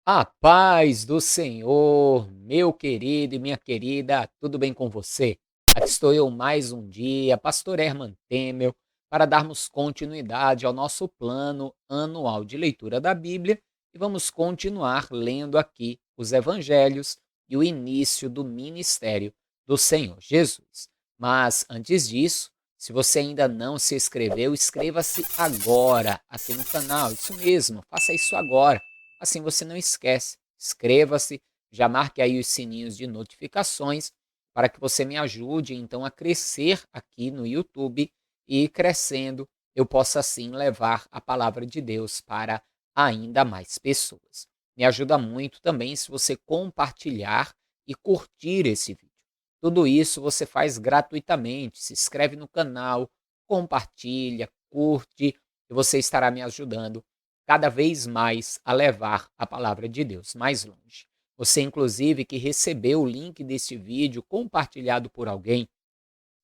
A paz do Senhor, meu querido e minha querida, tudo bem com você? Aqui estou eu mais um dia, Pastor Herman Temel, para darmos continuidade ao nosso plano anual de leitura da Bíblia e vamos continuar lendo aqui os Evangelhos e o início do ministério do Senhor Jesus. Mas antes disso, se você ainda não se inscreveu, inscreva-se agora aqui no canal, isso mesmo, faça isso agora. Assim você não esquece. Inscreva-se, já marque aí os sininhos de notificações para que você me ajude então a crescer aqui no YouTube e crescendo eu possa assim levar a palavra de Deus para ainda mais pessoas. Me ajuda muito também se você compartilhar e curtir esse vídeo. Tudo isso você faz gratuitamente. Se inscreve no canal, compartilha, curte e você estará me ajudando cada vez mais a levar a palavra de Deus mais longe. Você, inclusive, que recebeu o link deste vídeo compartilhado por alguém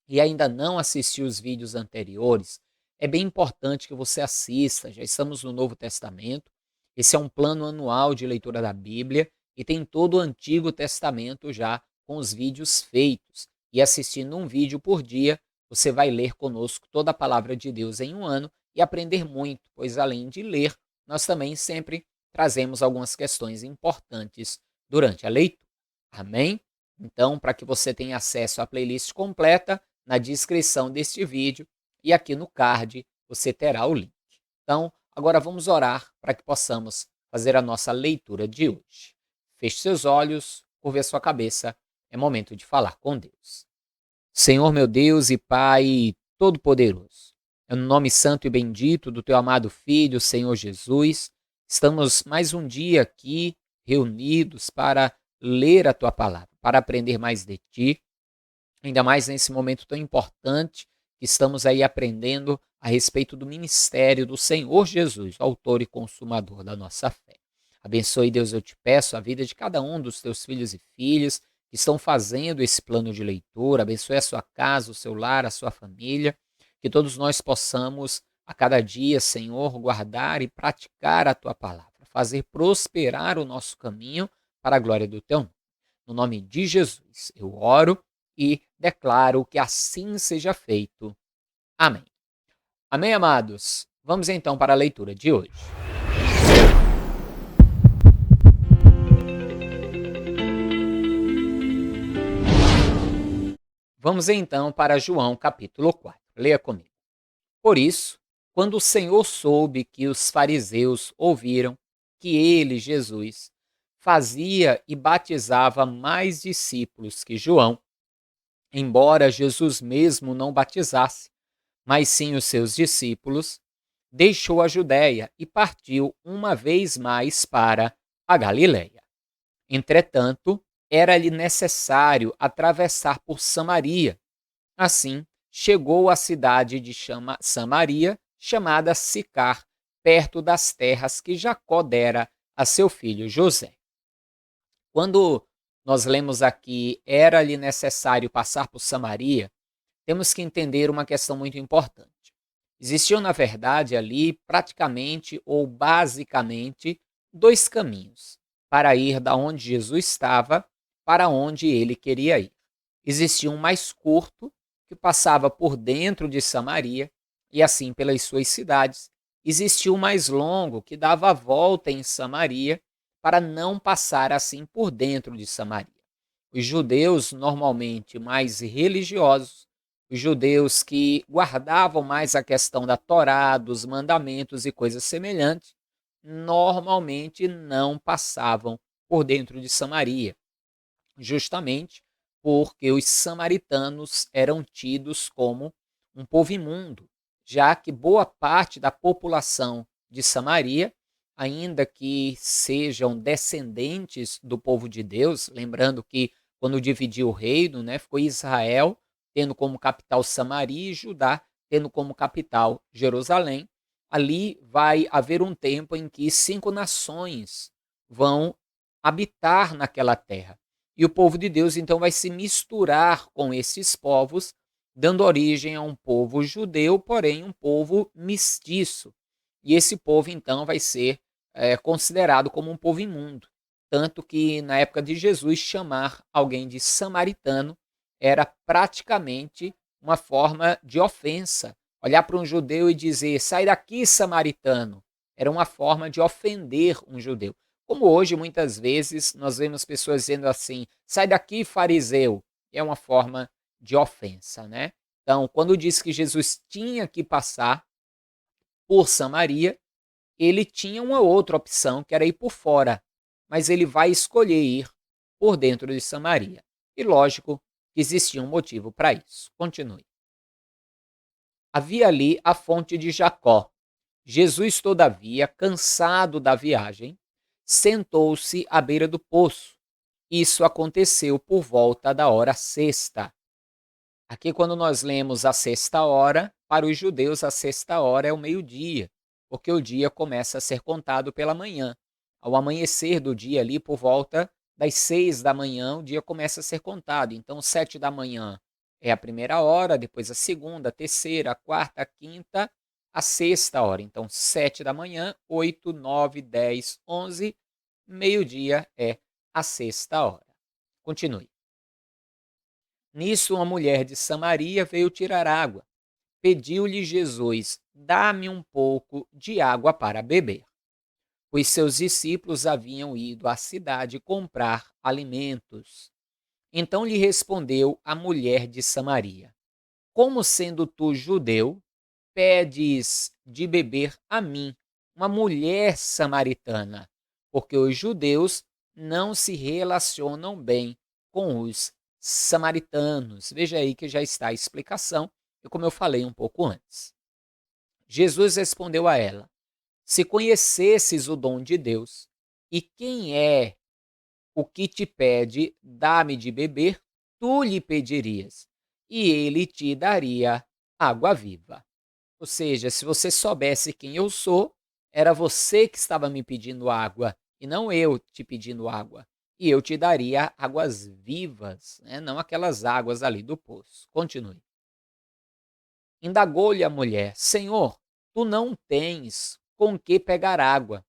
e ainda não assistiu os vídeos anteriores, é bem importante que você assista. Já estamos no Novo Testamento. Esse é um plano anual de leitura da Bíblia e tem todo o Antigo Testamento já com os vídeos feitos. E assistindo um vídeo por dia, você vai ler conosco toda a palavra de Deus em um ano e aprender muito, pois além de ler, nós também sempre trazemos algumas questões importantes durante a leitura. Amém? Então, para que você tenha acesso à playlist completa, na descrição deste vídeo e aqui no card você terá o link. Então, agora vamos orar para que possamos fazer a nossa leitura de hoje. Feche seus olhos, curve a sua cabeça, é momento de falar com Deus. Senhor meu Deus e Pai Todo-Poderoso, é no nome santo e bendito do Teu amado Filho, Senhor Jesus, estamos mais um dia aqui reunidos para ler a Tua palavra, para aprender mais de Ti, ainda mais nesse momento tão importante que estamos aí aprendendo a respeito do ministério do Senhor Jesus, autor e consumador da nossa fé. Abençoe, Deus, eu te peço, a vida de cada um dos teus filhos e filhas que estão fazendo esse plano de leitura. Abençoe a sua casa, o seu lar, a sua família, que todos nós possamos a cada dia, Senhor, guardar e praticar a tua palavra, fazer prosperar o nosso caminho para a glória do teu nome. No nome de Jesus, eu oro e declaro que assim seja feito. Amém. Amém, amados? Vamos então para a leitura de hoje. Vamos então para João capítulo 4. Leia comigo. Por isso, quando o Senhor soube que os fariseus ouviram que ele, Jesus, fazia e batizava mais discípulos que João, embora Jesus mesmo não batizasse, mas sim os seus discípulos, deixou a Judéia e partiu uma vez mais para a Galiléia. Entretanto, era-lhe necessário atravessar por Samaria. Assim, chegou à cidade de Samaria, chamada Sicar, perto das terras que Jacó dera a seu filho José. Quando nós lemos aqui, era-lhe necessário passar por Samaria, temos que entender uma questão muito importante. Existiam, na verdade, ali praticamente ou basicamente dois caminhos para ir da onde Jesus estava para onde ele queria ir. Existia um mais curto, que passava por dentro de Samaria e assim pelas suas cidades. Existia um mais longo, que dava a volta em Samaria para não passar assim por dentro de Samaria. Os judeus, normalmente mais religiosos, os judeus que guardavam mais a questão da Torá, dos mandamentos e coisas semelhantes, normalmente não passavam por dentro de Samaria, justamente porque os samaritanos eram tidos como um povo imundo, já que boa parte da população de Samaria, ainda que sejam descendentes do povo de Deus, lembrando que quando dividiu o reino, né, ficou Israel tendo como capital Samaria e Judá tendo como capital Jerusalém. Ali vai haver um tempo em que 5 nações vão habitar naquela terra. E o povo de Deus então vai se misturar com esses povos, dando origem a um povo judeu, porém um povo mestiço. E esse povo então vai ser considerado como um povo imundo. Tanto que, na época de Jesus, chamar alguém de samaritano era praticamente uma forma de ofensa. Olhar para um judeu e dizer, sai daqui, samaritano, era uma forma de ofender um judeu. Como hoje, muitas vezes, nós vemos pessoas dizendo assim, sai daqui, fariseu, é uma forma de ofensa, né? Então, quando diz que Jesus tinha que passar por Samaria, ele tinha uma outra opção, que era ir por fora, mas ele vai escolher ir por dentro de Samaria. E lógico que existia um motivo para isso. Continue. Havia ali a fonte de Jacó. Jesus, todavia, cansado da viagem, sentou-se à beira do poço. Isso aconteceu por volta da hora sexta. Aqui, quando nós lemos a sexta hora, para os judeus, a sexta hora é o meio-dia, porque o dia começa a ser contado pela manhã. Ao amanhecer do dia, ali por volta das 6 da manhã, o dia começa a ser contado. Então, 7 da manhã é a primeira hora, depois a segunda, a terceira, a quarta, a quinta, a sexta hora. Então, 7 da manhã, 8, 9, 10, 11, meio-dia é a sexta hora. Continue. Nisso, uma mulher de Samaria veio tirar água. Pediu-lhe Jesus: dá-me um pouco de água para beber. Pois seus discípulos haviam ido à cidade comprar alimentos. Então lhe respondeu a mulher de Samaria: como sendo tu judeu, pedes de beber a mim, uma mulher samaritana? Porque os judeus não se relacionam bem com os samaritanos. Veja aí que já está a explicação, e como eu falei um pouco antes. Jesus respondeu a ela: se conhecesses o dom de Deus, e quem é o que te pede, dá-me de beber, tu lhe pedirias, e ele te daria água viva. Ou seja, se você soubesse quem eu sou, era você que estava me pedindo água e não eu te pedindo água. E eu te daria águas vivas, né? Não aquelas águas ali do poço. Continue. Indagou-lhe a mulher: Senhor, tu não tens com que pegar água,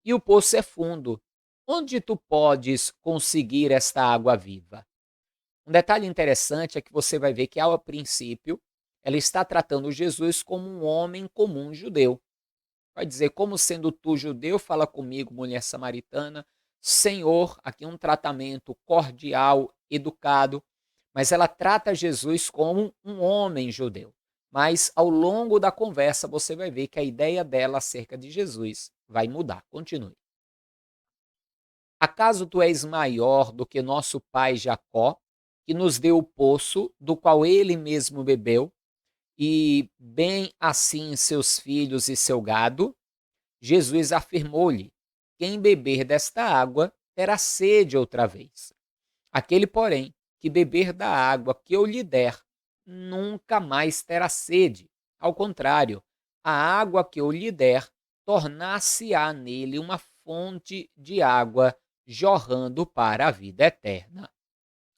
e o poço é fundo. Onde tu podes conseguir esta água viva? Um detalhe interessante é que você vai ver que, ao princípio, ela está tratando Jesus como um homem comum judeu. Vai dizer, como sendo tu judeu, fala comigo, mulher samaritana. Senhor, aqui um tratamento cordial, educado, mas ela trata Jesus como um homem judeu. Mas ao longo da conversa você vai ver que a ideia dela acerca de Jesus vai mudar. Continue. Acaso tu és maior do que nosso pai Jacó, que nos deu o poço, do qual ele mesmo bebeu, e bem assim seus filhos e seu gado? Jesus afirmou-lhe: quem beber desta água terá sede outra vez. Aquele, porém, que beber da água que eu lhe der, nunca mais terá sede. Ao contrário, a água que eu lhe der tornar-se-á nele uma fonte de água jorrando para a vida eterna.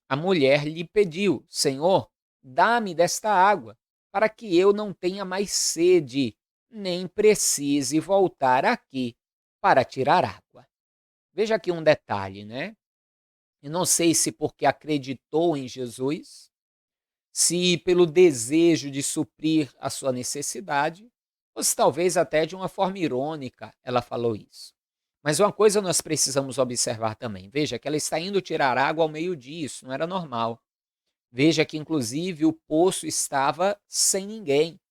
A mulher lhe pediu: Senhor, dá-me desta água, para que eu não tenha mais sede, nem precise voltar aqui para tirar água. Veja aqui um detalhe, né? Eu não sei se porque acreditou em Jesus, se pelo desejo de suprir a sua necessidade, ou se talvez até de uma forma irônica ela falou isso. Mas uma coisa nós precisamos observar também. Veja que ela está indo tirar água ao meio-dia, isso não era normal. Veja que, inclusive, o poço estava sem ninguém.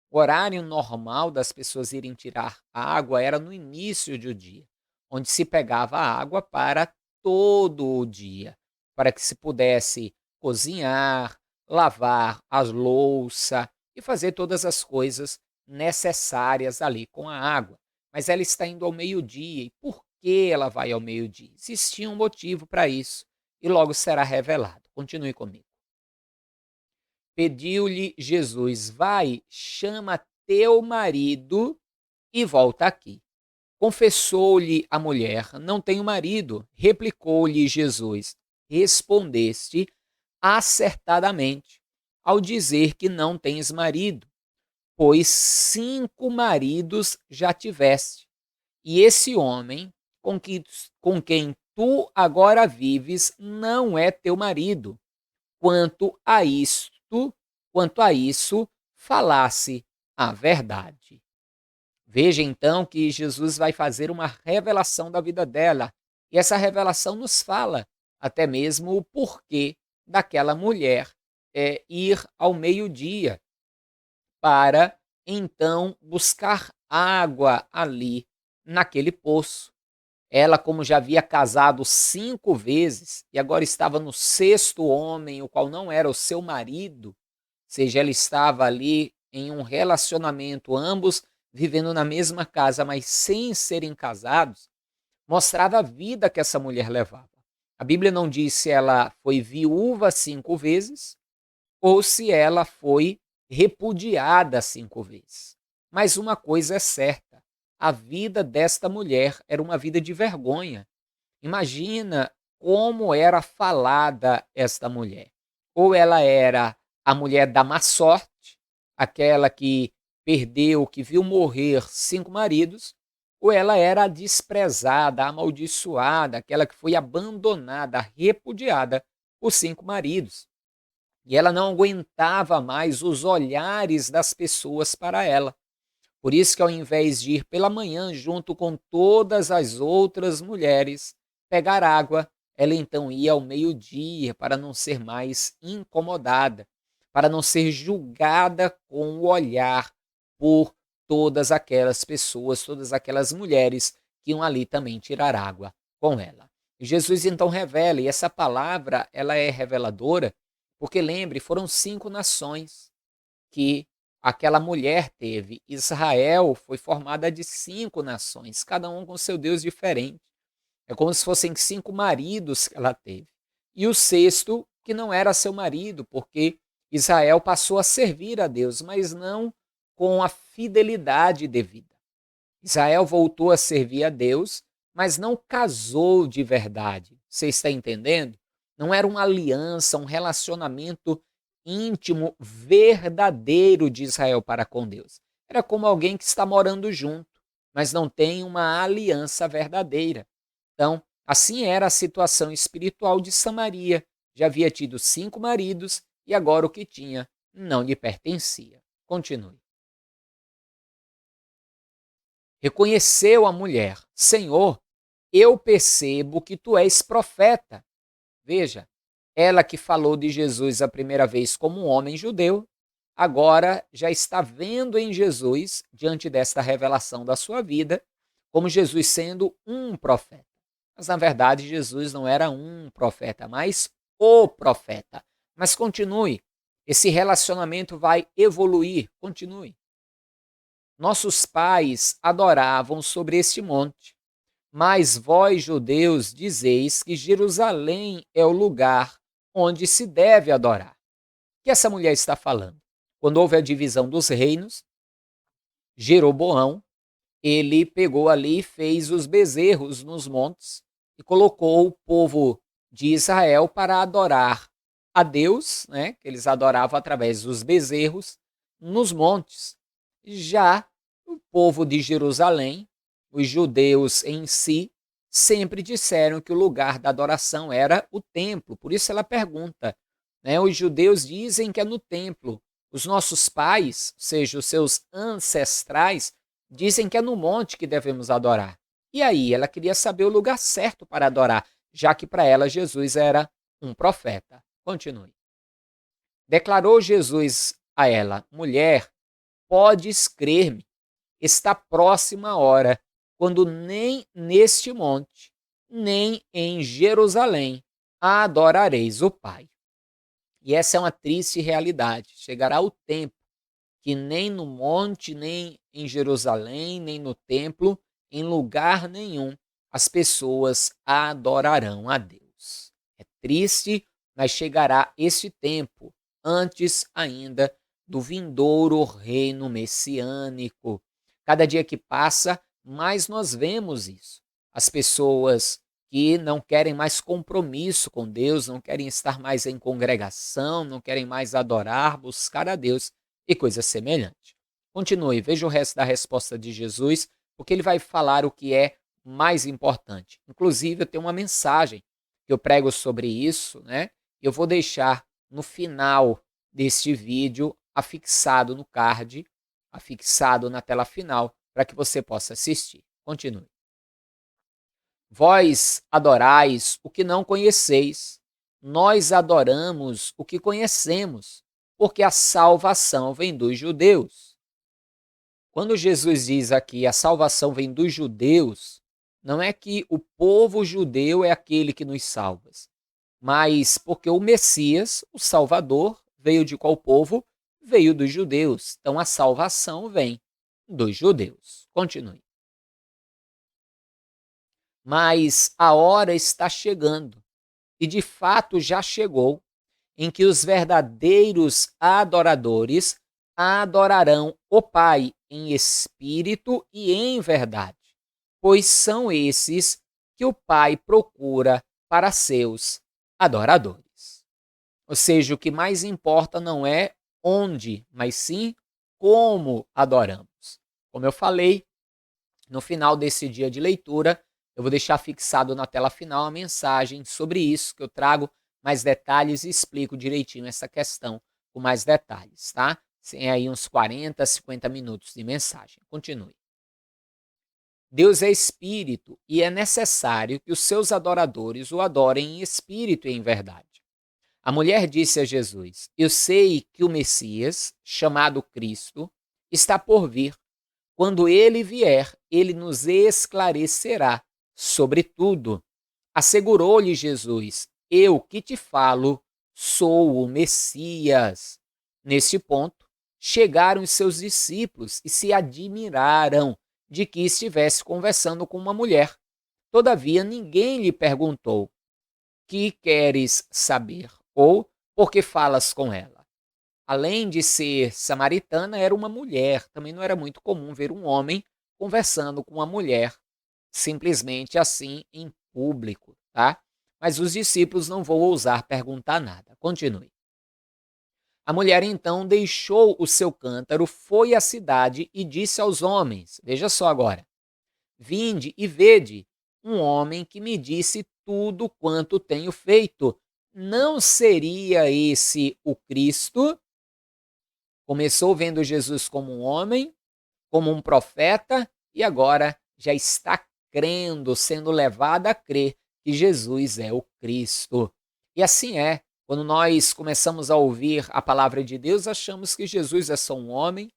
O horário normal das pessoas irem tirar água era no início do dia, onde se pegava água para todo o dia, para que se pudesse cozinhar, lavar as louça e fazer todas as coisas necessárias ali com a água. Mas ela está indo ao meio-dia. E por que ela vai ao meio-dia? Existia um motivo para isso e logo será revelado. Continue comigo. Pediu-lhe Jesus: vai, chama teu marido e volta aqui. Confessou-lhe a mulher: não tenho marido. Replicou-lhe Jesus: respondeste acertadamente ao dizer que não tens marido, pois 5 maridos já tiveste, e esse homem com quem tu agora vives não é teu marido. Quanto a isto, quanto a isso, falasse a verdade. Veja então que Jesus vai fazer uma revelação da vida dela. E essa revelação nos fala até mesmo o porquê daquela mulher ir ao meio-dia para então buscar água ali naquele poço. Ela, como já havia casado 5 vezes e agora estava no sexto homem, o qual não era o seu marido, ou seja, ela estava ali em um relacionamento, ambos vivendo na mesma casa, mas sem serem casados, mostrava a vida que essa mulher levava. A Bíblia não diz se ela foi viúva 5 vezes ou se ela foi repudiada 5 vezes. Mas uma coisa é certa: a vida desta mulher era uma vida de vergonha. Imagina como era falada esta mulher. Ou ela era a mulher da má sorte, aquela que perdeu, que viu morrer 5 maridos, ou ela era a desprezada, a amaldiçoada, aquela que foi abandonada, repudiada por 5 maridos. E ela não aguentava mais os olhares das pessoas para ela. Por isso que ao invés de ir pela manhã junto com todas as outras mulheres pegar água, ela então ia ao meio-dia para não ser mais incomodada, para não ser julgada com o olhar por todas aquelas pessoas, todas aquelas mulheres que iam ali também tirar água com ela. E Jesus então revela, e essa palavra ela é reveladora, porque lembre, foram 5 nações que aquela mulher teve. Israel foi formada de 5 nações, cada um com seu Deus diferente. É como se fossem 5 maridos que ela teve. E o sexto, que não era seu marido, porque Israel passou a servir a Deus, mas não com a fidelidade devida. Israel voltou a servir a Deus, mas não casou de verdade. Você está entendendo? Não era uma aliança, um relacionamento íntimo, verdadeiro de Israel para com Deus. Era como alguém que está morando junto, mas não tem uma aliança verdadeira. Então, assim era a situação espiritual de Samaria. Já havia tido 5 maridos e agora o que tinha não lhe pertencia. Continue. Reconheceu a mulher: Senhor, eu percebo que tu és profeta. Veja, ela que falou de Jesus a primeira vez como um homem judeu, agora já está vendo em Jesus, diante desta revelação da sua vida, como Jesus sendo um profeta. Mas na verdade Jesus não era um profeta, mas o profeta. Mas continue, esse relacionamento vai evoluir, continue. Nossos pais adoravam sobre este monte, mas vós, judeus, dizeis que Jerusalém é o lugar onde se deve adorar. O que essa mulher está falando? Quando houve a divisão dos reinos, Jeroboão, ele pegou ali e fez os bezerros nos montes e colocou o povo de Israel para adorar a Deus, né, que eles adoravam através dos bezerros, nos montes. Já o povo de Jerusalém, os judeus em si, sempre disseram que o lugar da adoração era o templo. Por isso ela pergunta, né? Os judeus dizem que é no templo. Os nossos pais, ou seja, os seus ancestrais, dizem que é no monte que devemos adorar. E aí, ela queria saber o lugar certo para adorar, já que para ela Jesus era um profeta. Continue. Declarou Jesus a ela: mulher, podes crer-me, está próxima a hora, quando nem neste monte, nem em Jerusalém adorareis o Pai. E essa é uma triste realidade. Chegará o tempo que nem no monte, nem em Jerusalém, nem no templo, em lugar nenhum, as pessoas adorarão a Deus. É triste, mas chegará este tempo, antes ainda do vindouro reino messiânico. Cada dia que passa, mais nós vemos isso. As pessoas que não querem mais compromisso com Deus, não querem estar mais em congregação, não querem mais adorar, buscar a Deus e coisas semelhantes. Continue, veja o resto da resposta de Jesus, porque ele vai falar o que é mais importante. Inclusive, eu tenho uma mensagem que eu prego sobre isso, né? Eu vou deixar no final deste vídeo, afixado no card, afixado na tela final, para que você possa assistir. Continue. Vós adorais o que não conheceis, nós adoramos o que conhecemos, porque a salvação vem dos judeus. Quando Jesus diz aqui a salvação vem dos judeus, não é que o povo judeu é aquele que nos salva, mas porque o Messias, o Salvador, veio de qual povo? Veio dos judeus. Então a salvação vem dos judeus. Continue. Mas a hora está chegando, e de fato já chegou, em que os verdadeiros adoradores adorarão o Pai em espírito e em verdade, pois são esses que o Pai procura para seus adoradores. Ou seja, o que mais importa não é onde, mas sim como adoramos. Como eu falei, no final desse dia de leitura, eu vou deixar fixado na tela final a mensagem sobre isso, que eu trago mais detalhes e explico direitinho essa questão com mais detalhes, tá? Tem aí uns 40, 50 minutos de mensagem. Continue. Deus é espírito e é necessário que os seus adoradores o adorem em espírito e em verdade. A mulher disse a Jesus: Eu sei que o Messias, chamado Cristo, está por vir. Quando ele vier, ele nos esclarecerá sobre tudo. Assegurou-lhe Jesus: Eu que te falo, sou o Messias. Neste ponto, chegaram os seus discípulos e se admiraram de que estivesse conversando com uma mulher. Todavia, ninguém lhe perguntou: Que queres saber? Ou por que falas com ela? Além de ser samaritana, era uma mulher. Também não era muito comum ver um homem conversando com uma mulher simplesmente assim em público, tá? Mas os discípulos não vão ousar perguntar nada. Continue. A mulher então deixou o seu cântaro, foi à cidade e disse aos homens: Veja só agora. Vinde e vede um homem que me disse tudo quanto tenho feito. Não seria esse o Cristo? Começou vendo Jesus como um homem, como um profeta, e agora já está crendo, sendo levado a crer que Jesus é o Cristo. E assim é. Quando nós começamos a ouvir a palavra de Deus, achamos que Jesus é só um homem,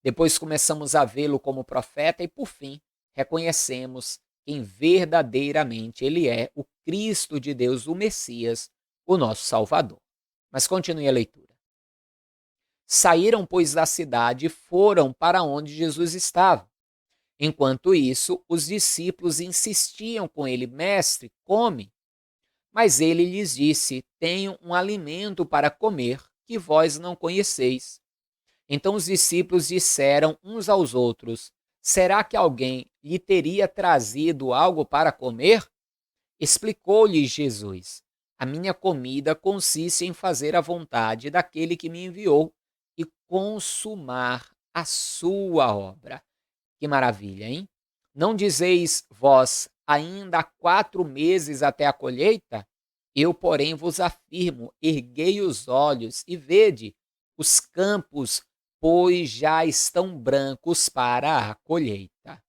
depois começamos a vê-lo como profeta e, por fim, reconhecemos quem verdadeiramente ele é, o Cristo de Deus, o Messias, o nosso Salvador. Mas continue a leitura. Saíram, pois, da cidade e foram para onde Jesus estava. Enquanto isso, os discípulos insistiam com ele: Mestre, come. Mas ele lhes disse: Tenho um alimento para comer que vós não conheceis. Então os discípulos disseram uns aos outros: Será que alguém lhe teria trazido algo para comer? Explicou-lhes Jesus: A minha comida consiste em fazer a vontade daquele que me enviou e consumar a sua obra. Que maravilha, hein? Não dizeis vós, ainda há 4 meses até a colheita? Eu, porém, vos afirmo, erguei os olhos e vede, os campos, pois já estão brancos para a colheita.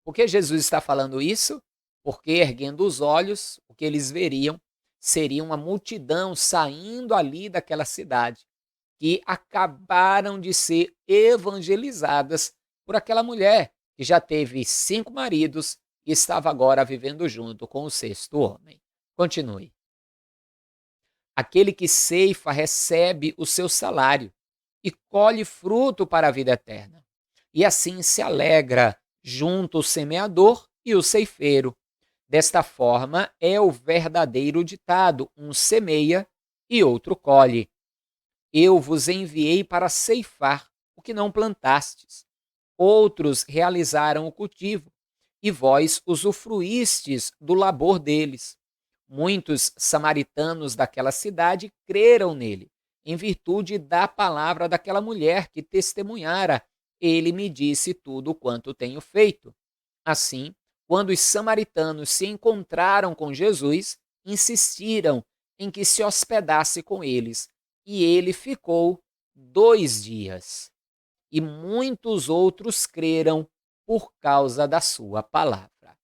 Por que Jesus está falando isso? Porque, erguendo os olhos, o que eles veriam seria uma multidão saindo ali daquela cidade, que acabaram de ser evangelizadas por aquela mulher que já teve 5 maridos e estava agora vivendo junto com o 6º homem. Continue. Aquele que ceifa recebe o seu salário e colhe fruto para a vida eterna. E assim se alegra junto o semeador e o ceifeiro. Desta forma é o verdadeiro ditado: um semeia e outro colhe. Eu vos enviei para ceifar o que não plantastes. Outros realizaram o cultivo, e vós usufruístes do labor deles. Muitos samaritanos daquela cidade creram nele, em virtude da palavra daquela mulher que testemunhara: Ele me disse tudo quanto tenho feito. Assim, quando os samaritanos se encontraram com Jesus, insistiram em que se hospedasse com eles, e ele ficou 2 dias. E muitos outros creram por causa da sua palavra.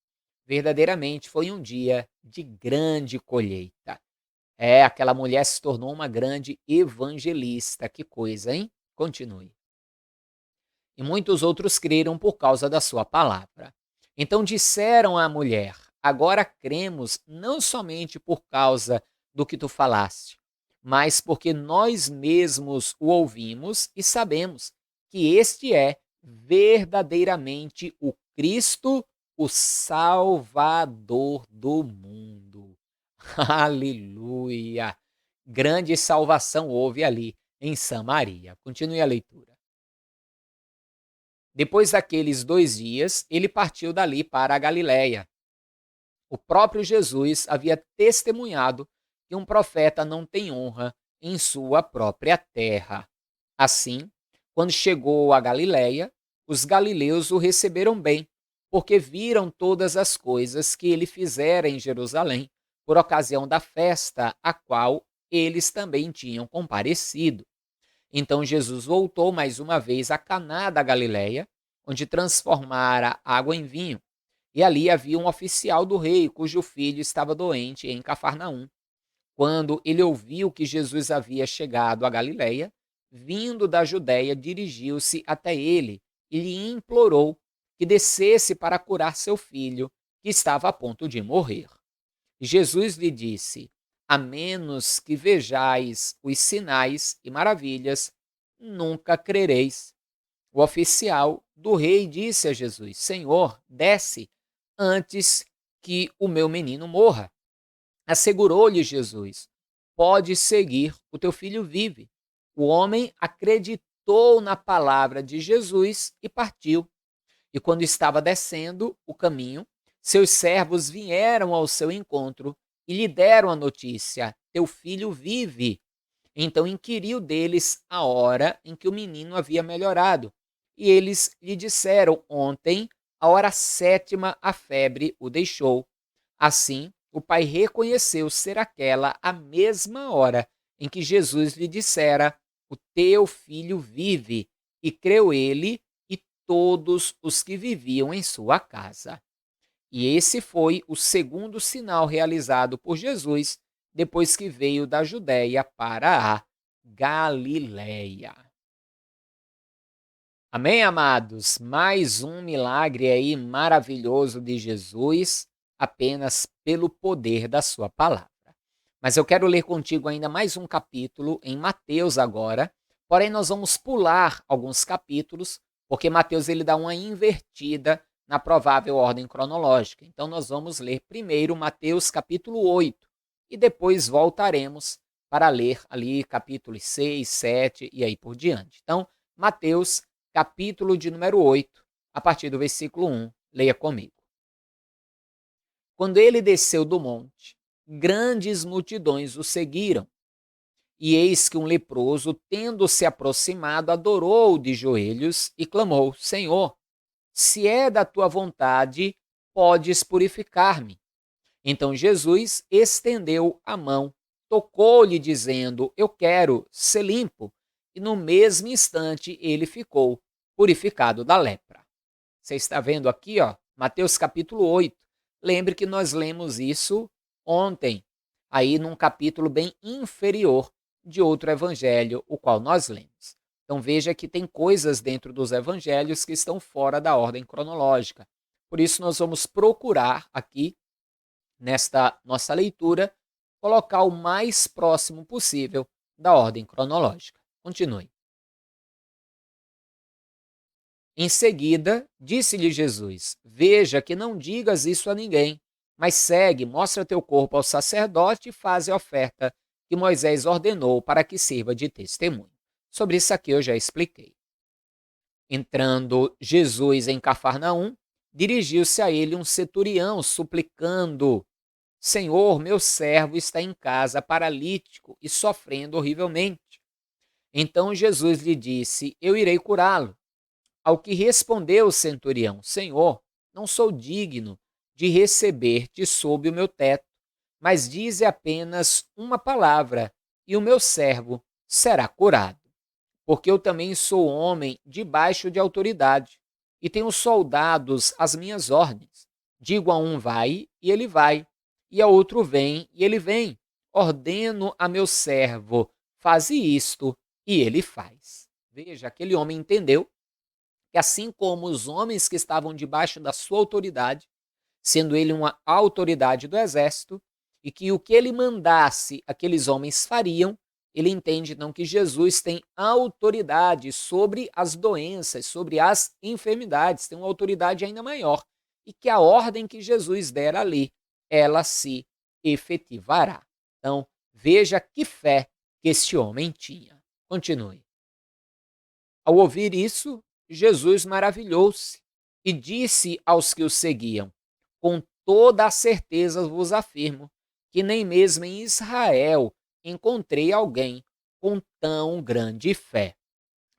Verdadeiramente foi um dia de grande colheita. Aquela mulher se tornou uma grande evangelista. Que coisa, hein? Continue. E muitos outros creram por causa da sua palavra. Então disseram à mulher: agora cremos não somente por causa do que tu falaste, mas porque nós mesmos o ouvimos e sabemos que este é verdadeiramente o Cristo, o Salvador do mundo. Aleluia! Grande salvação houve ali em Samaria. Continue a leitura. Depois daqueles 2 dias, ele partiu dali para a Galiléia. O próprio Jesus havia testemunhado que um profeta não tem honra em sua própria terra. Assim, quando chegou a Galiléia, os galileus o receberam bem, porque viram todas as coisas que ele fizera em Jerusalém, por ocasião da festa a qual eles também tinham comparecido. Então Jesus voltou mais uma vez a Caná da Galiléia, onde transformara água em vinho. E ali havia um oficial do rei, cujo filho estava doente em Cafarnaum. Quando ele ouviu que Jesus havia chegado a Galiléia, vindo da Judéia, dirigiu-se até ele e lhe implorou que descesse para curar seu filho, que estava a ponto de morrer. Jesus lhe disse: a menos que vejais os sinais e maravilhas, nunca crereis. O oficial do rei disse a Jesus: Senhor, desce antes que o meu menino morra. Assegurou-lhe Jesus: pode seguir, o teu filho vive. O homem acreditou na palavra de Jesus e partiu. E quando estava descendo o caminho, seus servos vieram ao seu encontro e lhe deram a notícia: teu filho vive. Então inquiriu deles a hora em que o menino havia melhorado. E eles lhe disseram: ontem, a hora 7ª, a febre o deixou. Assim, o pai reconheceu ser aquela a mesma hora em que Jesus lhe dissera: o teu filho vive. E creu ele e todos os que viviam em sua casa. E esse foi o segundo sinal realizado por Jesus depois que veio da Judéia para a Galiléia. Amém, amados? Mais um milagre aí maravilhoso de Jesus, apenas pelo poder da sua palavra. Mas eu quero ler contigo ainda mais um capítulo em Mateus agora, porém nós vamos pular alguns capítulos, porque Mateus ele dá uma invertida na provável ordem cronológica. Então nós vamos ler primeiro Mateus capítulo 8 e depois voltaremos para ler ali capítulos 6, 7 e aí por diante. Então, Mateus capítulo de número 8, a partir do versículo 1, leia comigo. Quando ele desceu do monte, grandes multidões o seguiram. E eis que um leproso, tendo se aproximado, adorou-o de joelhos e clamou: Senhor, se é da tua vontade, podes purificar-me. Então Jesus estendeu a mão, tocou-lhe, dizendo: eu quero ser limpo. E no mesmo instante ele ficou purificado da lepra. Você está vendo aqui, Mateus capítulo 8. Lembre que nós lemos isso ontem, aí num capítulo bem inferior de outro evangelho, o qual nós lemos. Então veja que tem coisas dentro dos evangelhos que estão fora da ordem cronológica. Por isso nós vamos procurar aqui, nesta nossa leitura, colocar o mais próximo possível da ordem cronológica. Continue. Em seguida, disse-lhe Jesus: veja que não digas isso a ninguém, mas segue, mostra teu corpo ao sacerdote e faze a oferta que Moisés ordenou para que sirva de testemunho. Sobre isso aqui eu já expliquei. Entrando Jesus em Cafarnaum, dirigiu-se a ele um centurião, suplicando: Senhor, meu servo está em casa paralítico e sofrendo horrivelmente. Então Jesus lhe disse: eu irei curá-lo. Ao que respondeu o centurião: Senhor, não sou digno de receber-te sob o meu teto, mas dize apenas uma palavra, e o meu servo será curado. Porque eu também sou homem debaixo de autoridade, e tenho soldados às minhas ordens. Digo a um vai, e ele vai, e a outro vem, e ele vem. Ordeno a meu servo, faze isto, e ele faz. Veja, aquele homem entendeu que assim como os homens que estavam debaixo da sua autoridade, sendo ele uma autoridade do exército, e que o que ele mandasse aqueles homens fariam, ele entende então que Jesus tem autoridade sobre as doenças, sobre as enfermidades, tem uma autoridade ainda maior, e que a ordem que Jesus der ali, ela se efetivará. Então, veja que fé que esse homem tinha. Continue. Ao ouvir isso, Jesus maravilhou-se e disse aos que o seguiam: com toda a certeza vos afirmo que nem mesmo em Israel encontrei alguém com tão grande fé.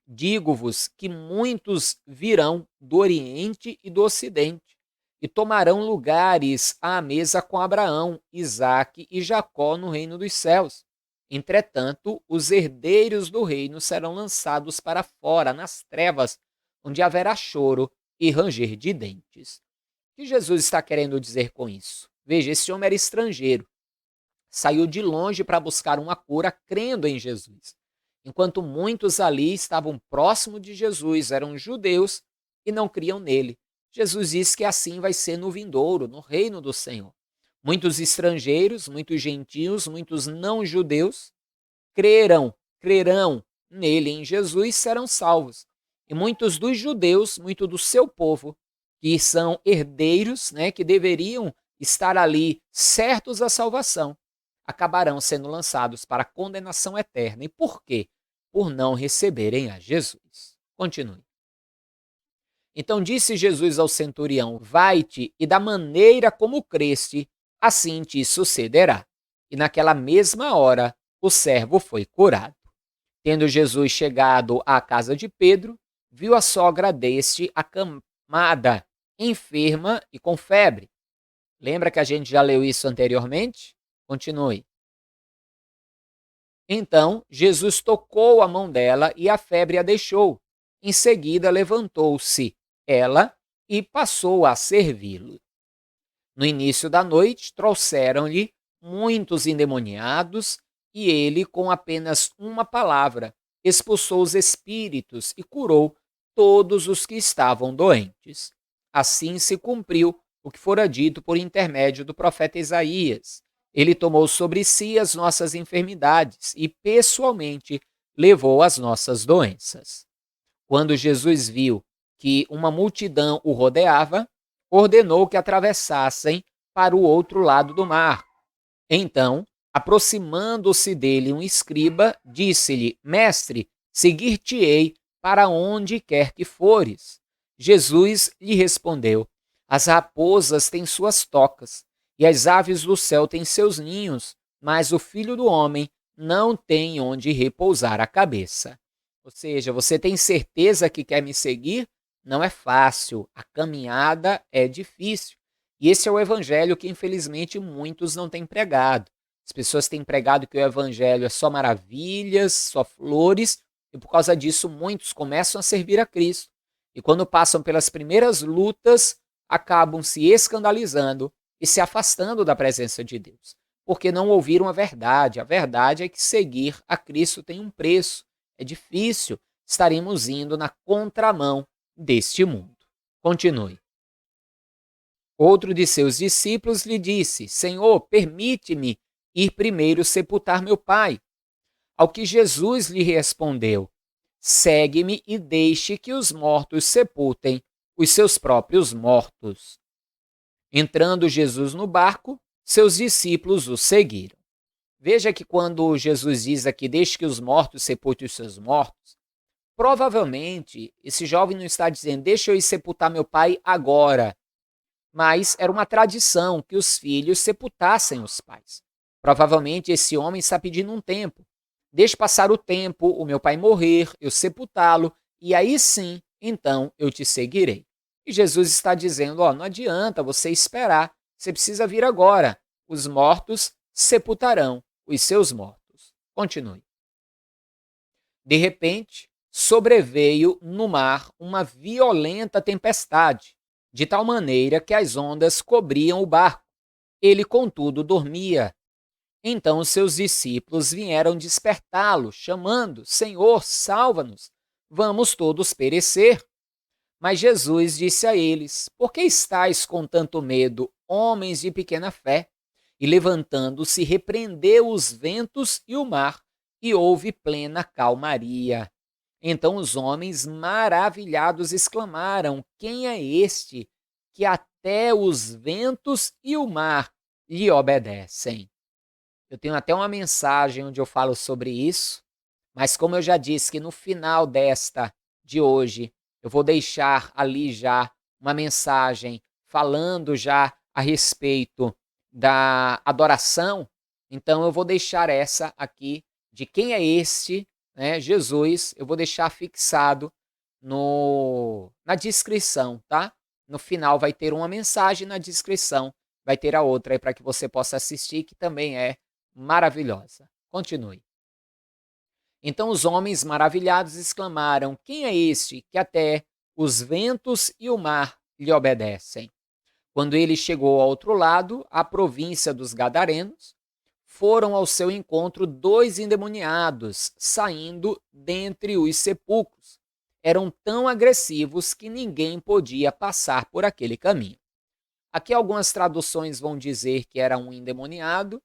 Digo-vos que muitos virão do Oriente e do Ocidente e tomarão lugares à mesa com Abraão, Isaque e Jacó no reino dos céus. Entretanto, os herdeiros do reino serão lançados para fora, nas trevas, onde haverá choro e ranger de dentes. O que Jesus está querendo dizer com isso? Veja, esse homem era estrangeiro. Saiu de longe para buscar uma cura, crendo em Jesus. Enquanto muitos ali estavam próximo de Jesus, eram judeus e não criam nele. Jesus diz que assim vai ser no vindouro, no reino do Senhor. Muitos estrangeiros, muitos gentios, muitos não-judeus crerão nele, em Jesus, serão salvos. E muitos dos judeus, muito do seu povo, que são herdeiros, né, que deveriam estar ali certos da salvação, acabarão sendo lançados para a condenação eterna. E por quê? Por não receberem a Jesus. Continue. Então disse Jesus ao centurião: vai-te, e da maneira como creste, assim te sucederá. E naquela mesma hora o servo foi curado. Tendo Jesus chegado à casa de Pedro, viu a sogra deste acamada, enferma e com febre. Lembra que a gente já leu isso anteriormente? Continue. Então Jesus tocou a mão dela e a febre a deixou. Em seguida levantou-se ela e passou a servi-lo. No início da noite, trouxeram-lhe muitos endemoniados e ele, com apenas uma palavra, expulsou os espíritos e curou todos os que estavam doentes. Assim se cumpriu o que fora dito por intermédio do profeta Isaías. Ele tomou sobre si as nossas enfermidades e pessoalmente levou as nossas doenças. Quando Jesus viu que uma multidão o rodeava, ordenou que atravessassem para o outro lado do mar. Então, aproximando-se dele um escriba, disse-lhe: Mestre, seguir-te-ei para onde quer que fores. Jesus lhe respondeu: As raposas têm suas tocas, e as aves do céu têm seus ninhos, mas o Filho do Homem não tem onde repousar a cabeça. Ou seja, você tem certeza que quer me seguir? Não é fácil, a caminhada é difícil. E esse é o evangelho que, infelizmente, muitos não têm pregado. As pessoas têm pregado que o evangelho é só maravilhas, só flores, e por causa disso muitos começam a servir a Cristo. E quando passam pelas primeiras lutas, acabam se escandalizando e se afastando da presença de Deus, porque não ouviram a verdade. A verdade é que seguir a Cristo tem um preço. É difícil, estaremos indo na contramão deste mundo. Continue. Outro de seus discípulos lhe disse: Senhor, permite-me ir primeiro sepultar meu pai. Ao que Jesus lhe respondeu: Segue-me e deixe que os mortos sepultem os seus próprios mortos. Entrando Jesus no barco, seus discípulos o seguiram. Veja que quando Jesus diz aqui: deixe que os mortos sepultem os seus mortos, provavelmente esse jovem não está dizendo: deixa eu ir sepultar meu pai agora. Mas era uma tradição que os filhos sepultassem os pais. Provavelmente esse homem está pedindo um tempo. Deixe passar o tempo, o meu pai morrer, eu sepultá-lo, e aí sim, então eu te seguirei. E Jesus está dizendo, ó, não adianta você esperar, você precisa vir agora. Os mortos sepultarão os seus mortos. Continue. De repente, sobreveio no mar uma violenta tempestade, de tal maneira que as ondas cobriam o barco. Ele, contudo, dormia. Então os seus discípulos vieram despertá-lo, chamando: Senhor, salva-nos, vamos todos perecer. Mas Jesus disse a eles: Por que estáis com tanto medo, homens de pequena fé? E levantando-se, repreendeu os ventos e o mar, e houve plena calmaria. Então os homens maravilhados exclamaram: Quem é este que até os ventos e o mar lhe obedecem? Eu tenho até uma mensagem onde eu falo sobre isso, mas como eu já disse que no final desta de hoje eu vou deixar ali já uma mensagem falando já a respeito da adoração, então eu vou deixar essa aqui de quem é este, né, Jesus, eu vou deixar fixado no na descrição, tá? No final vai ter uma mensagem, na descrição vai ter a outra aí para que você possa assistir, que também é maravilhosa. Continue. Então os homens maravilhados exclamaram: Quem é este que até os ventos e o mar lhe obedecem? Quando ele chegou ao outro lado, à província dos Gadarenos, foram ao seu encontro dois endemoniados, saindo dentre os sepulcros. Eram tão agressivos que ninguém podia passar por aquele caminho. Aqui algumas traduções vão dizer que era um endemoniado.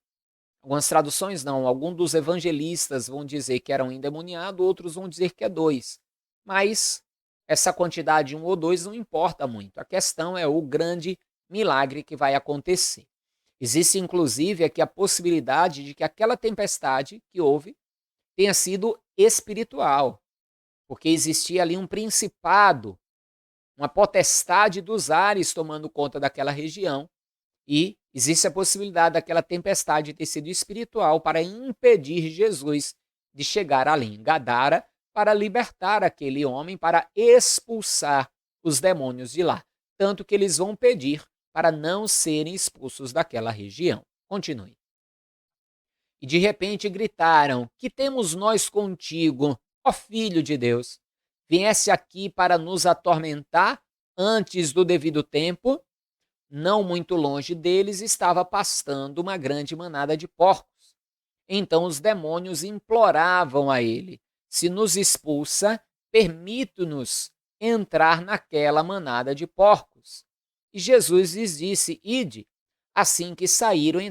Algumas traduções não, alguns dos evangelistas vão dizer que era um endemoniado, outros vão dizer que é dois. Mas essa quantidade, um ou dois, não importa muito. A questão é o grande milagre que vai acontecer. Existe, inclusive, aqui a possibilidade de que aquela tempestade que houve tenha sido espiritual, porque existia ali um principado, uma potestade dos ares tomando conta daquela região, e existe a possibilidade daquela tempestade ter sido espiritual para impedir Jesus de chegar ali em Gadara para libertar aquele homem, para expulsar os demônios de lá. Tanto que eles vão pedir para não serem expulsos daquela região. Continue. E de repente gritaram: Que temos nós contigo, ó Filho de Deus? Viesse aqui para nos atormentar antes do devido tempo? Não muito longe deles estava pastando uma grande manada de porcos. Então os demônios imploravam a ele: Se nos expulsa, permite-nos entrar naquela manada de porcos. E Jesus lhes disse: Ide. Assim que saíram,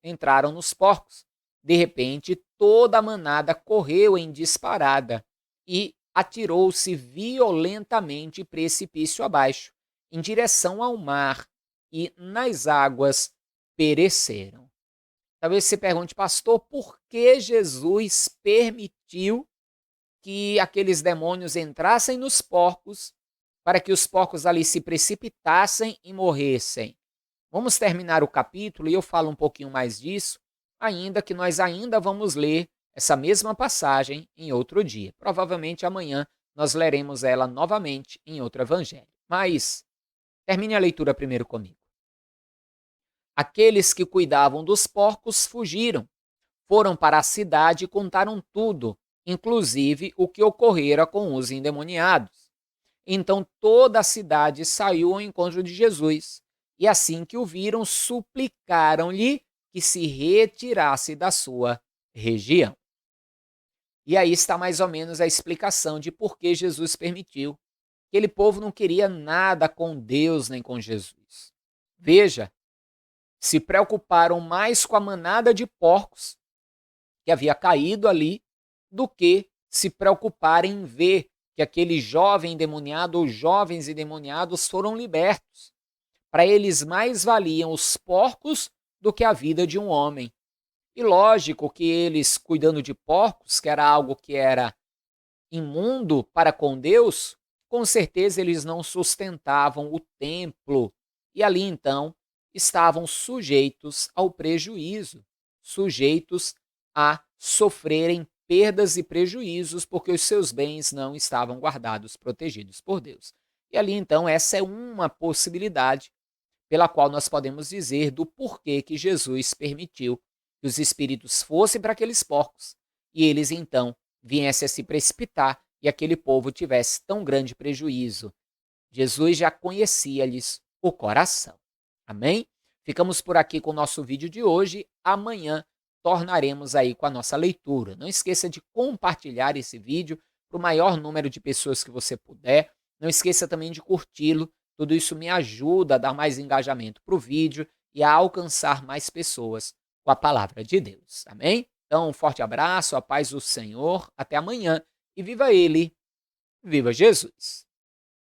entraram nos porcos. De repente, toda a manada correu em disparada e atirou-se violentamente precipício abaixo, em direção ao mar, e nas águas pereceram. Talvez você pergunte, pastor, por que Jesus permitiu que aqueles demônios entrassem nos porcos para que os porcos ali se precipitassem e morressem? Vamos terminar o capítulo e eu falo um pouquinho mais disso, ainda que nós ainda vamos ler essa mesma passagem em outro dia. Provavelmente amanhã nós leremos ela novamente em outro evangelho. Mas termine a leitura primeiro comigo. Aqueles que cuidavam dos porcos fugiram, foram para a cidade e contaram tudo, inclusive o que ocorrera com os endemoniados. Então toda a cidade saiu ao encontro de Jesus, e assim que o viram, suplicaram-lhe que se retirasse da sua região. E aí está mais ou menos a explicação de por que Jesus permitiu. Aquele povo não queria nada com Deus nem com Jesus. Veja, se preocuparam mais com a manada de porcos que havia caído ali do que se preocuparem em ver que aquele jovem endemoniado ou jovens endemoniados foram libertos. Para eles mais valiam os porcos do que a vida de um homem. E lógico que eles, cuidando de porcos, que era algo que era imundo para com Deus, com certeza eles não sustentavam o templo. E ali então estavam sujeitos ao prejuízo, sujeitos a sofrerem perdas e prejuízos porque os seus bens não estavam guardados, protegidos por Deus. E ali, então, essa é uma possibilidade pela qual nós podemos dizer do porquê que Jesus permitiu que os espíritos fossem para aqueles porcos e eles, então, viessem a se precipitar e aquele povo tivesse tão grande prejuízo. Jesus já conhecia-lhes o coração. Amém? Ficamos por aqui com o nosso vídeo de hoje. Amanhã tornaremos aí com a nossa leitura. Não esqueça de compartilhar esse vídeo para o maior número de pessoas que você puder. Não esqueça também de curti-lo. Tudo isso me ajuda a dar mais engajamento para o vídeo e a alcançar mais pessoas com a palavra de Deus. Amém? Então, um forte abraço, a paz do Senhor. Até amanhã e viva Ele! Viva Jesus!